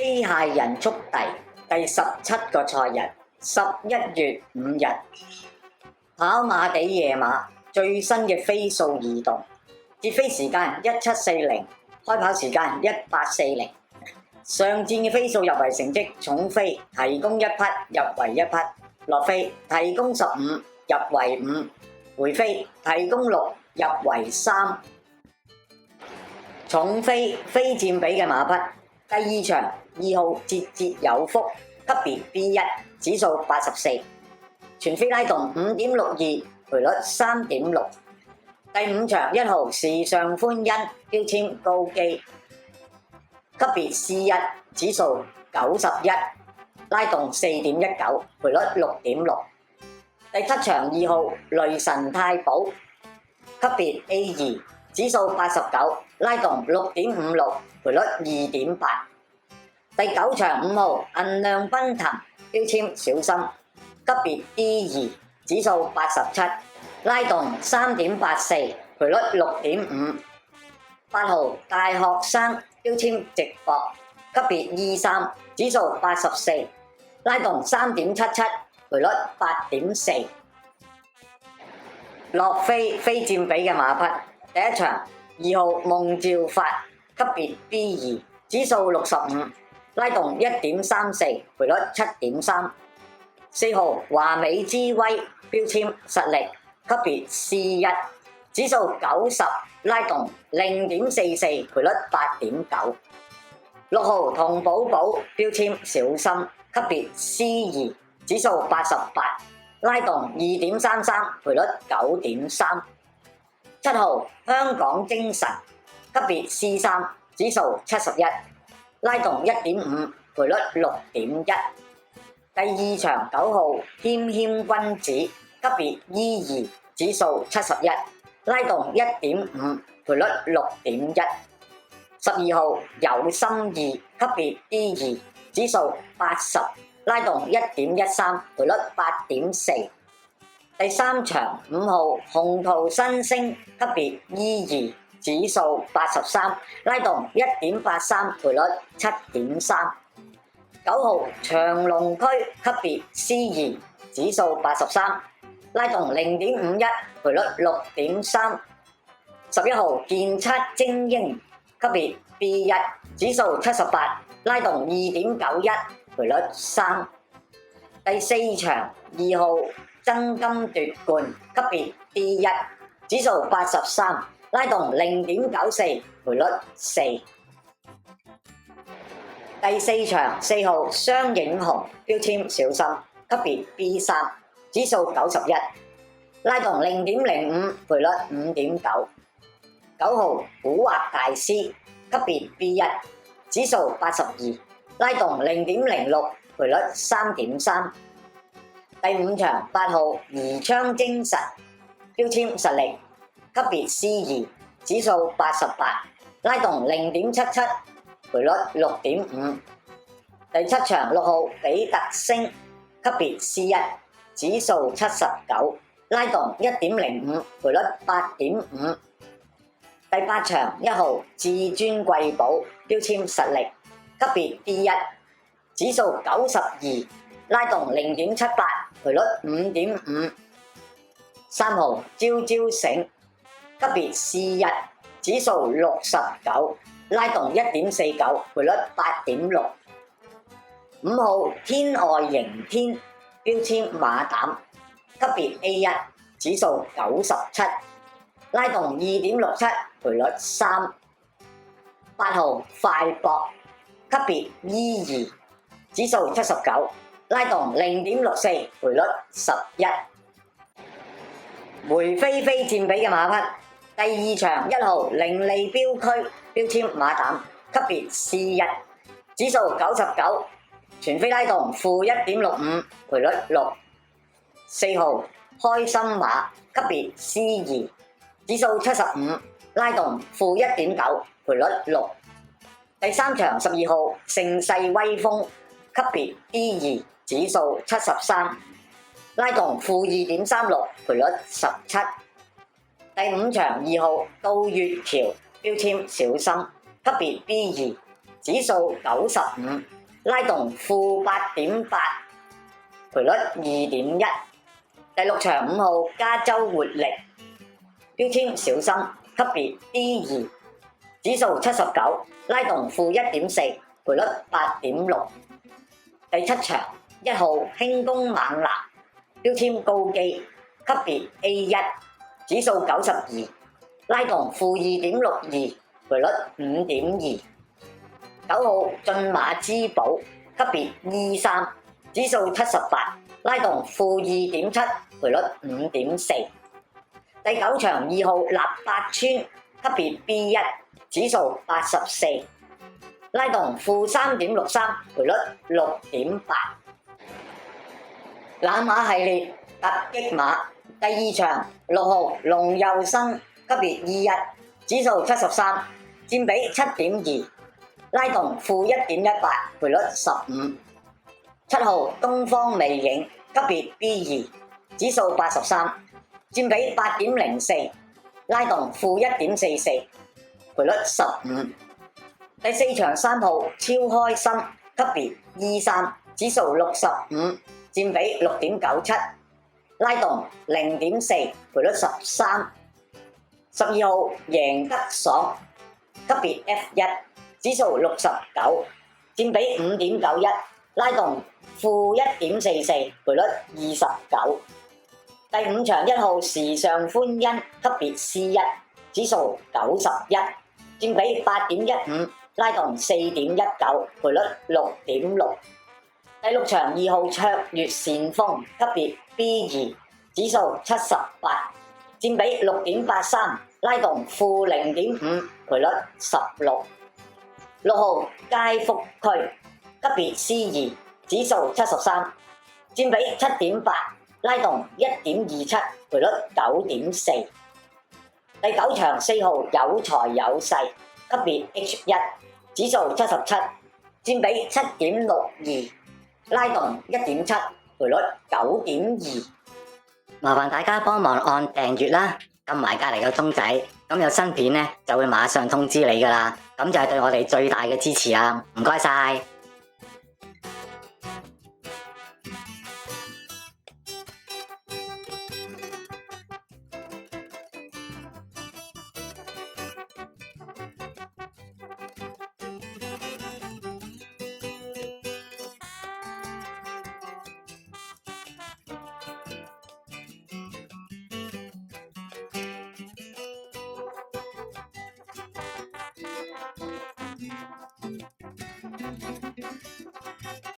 機械人速遞第17個賽日，11月5日，跑馬地夜馬最新嘅飛數移動，截飛時間1740，開跑時間1840。上戰嘅飛數入圍成績重飛提供1匹，入圍1匹；落飛提供15，入圍5；回飛提供6，入圍3。重飛非佔比嘅馬匹，第2場2號節節有福，級別 B1，指數84，全飛拉動 5.62，賠率 3.6。第5場1號時尚歡欣，標籤高基，級別 C1，指數91，拉動 4.19，賠率 6.6。第7場2號雷神太保，級別 A2，指數89，拉動 6.56，賠率 2.8。第9場5號銀亮奔騰，標籤小心，級別 D2，指數87，拉動 3.84，賠率 6.5。8號大學生，標籤直博，級別 E3，指數84，拉動 3.77，賠率 8.4。落飛非佔比嘅馬匹，第1場2號夢照發，級別 B2，指數65，拉動 1.34，賠率 7.3。4號華美之威，標籤實力，級別 C1，指數90，拉動 0.44，賠率 8.9。6號同寶寶，標籤小心，級別 C2，指數88，拉動 2.33，賠率 9.3。7號香港精神，級別 C3，指數71，拉動 1.5，賠率 6.1。第2場9號謙謙君子，級別 E2，指數71，拉動 1.5，賠率 6.1。12號有心意，級別 D2，指數80，拉動 1.13，賠率 8.4。第3場5號鴻圖新星，級別 E2，指數83，拉動 1.83，賠率 7.3。9號長隆區，級別 C2，指數83，拉動 0.51，賠率 6.3。11號健測精英，級別 B1，指數78，拉動 2.91，賠率3。第4場2號爭金奪冠，級別 D1，指數83，拉動 0.94，賠率4。第4場4號雙影紅，標籤小心，級別 B3，指數91，拉動 0.05，賠率 5.9。9號古惑大師，級別 B1，指數82，拉動 0.06，賠率 3.3。第5場8號宜昌精神，標籤實力，級別 C2，指數88，拉動 0.77，賠率 6.5。第7場6號比特星，級別 C1，指數79，拉動 1.05，賠率 8.5。第8場1號至尊貴寶，標籤實力，級別 D1，指數92，拉動 0.78，賠率 5.5。3號朝朝醒，級別 C1，指數69，拉動 1.49，賠率 8.6。5號天外迎天，標籤馬膽，級別 A1，指數97，拉動 2.67，賠率3。8號快博，級別 E2，指數79，拉動 0.64，賠率11。回飛非佔比嘅馬匹，第2場1號伶俐標區，標籤馬膽，級別 C1，指數99，全飛拉動負 1.65，賠率6。4號開心馬，級別 C2，指數75，拉動負 1.9，賠率6。第3場12號盛世威風，級別 D2，指數73，拉動負 2.36，賠率17。第5場2號到月橋，標籤小心，級別 B2，指數95，拉動負8.8，賠率2.1。第六場5號加州活力，標籤小心，級別 D2，指數79，拉動負1.4，賠率8.6。第七場1號輕功猛男，標籤高基，級別 A1，指數92，拉動負2.62，賠率5.2。9號駿馬之寶，級別 E3，指數78，拉動負2.7，賠率5.4。第九場2號立八村，級別 B1，指數84，拉動負3.63，賠率6.8。攬馬系列突擊馬第二場6號龍佑生，級別 E1，指數73，佔比7.2，拉動負1.18，賠率15。7號東方魅影，級別 B2，指數83，佔比8.04，拉動負1.44，賠率15。第四場3號超開心，級別 E3，指數65，佔比6.97，拉動0.4，賠率13。12號贏得爽，級別 F1，指數69，佔比5.91，拉動負1.44，賠率29。第五場1號時尚歡欣，級別 C1，指數91，佔比8.15，拉動4.19，賠率6.6。第六場2號卓越善風，級別 B2，指數78，佔比6.83，拉動負0.5，賠率16。6號佳福區，級別 C2，指數73，佔比7.8，拉動1.27，賠率9.4。第九場4號有財有勢，級別 H1，指數77，佔比7.62，拉動1.7，賠率9.2。麻煩大家幫忙按訂閱啦，撳埋隔離個鐘仔，咁有新片呢就會馬上通知你㗎喇，咁就係對我哋最大嘅支持啊！唔該晒。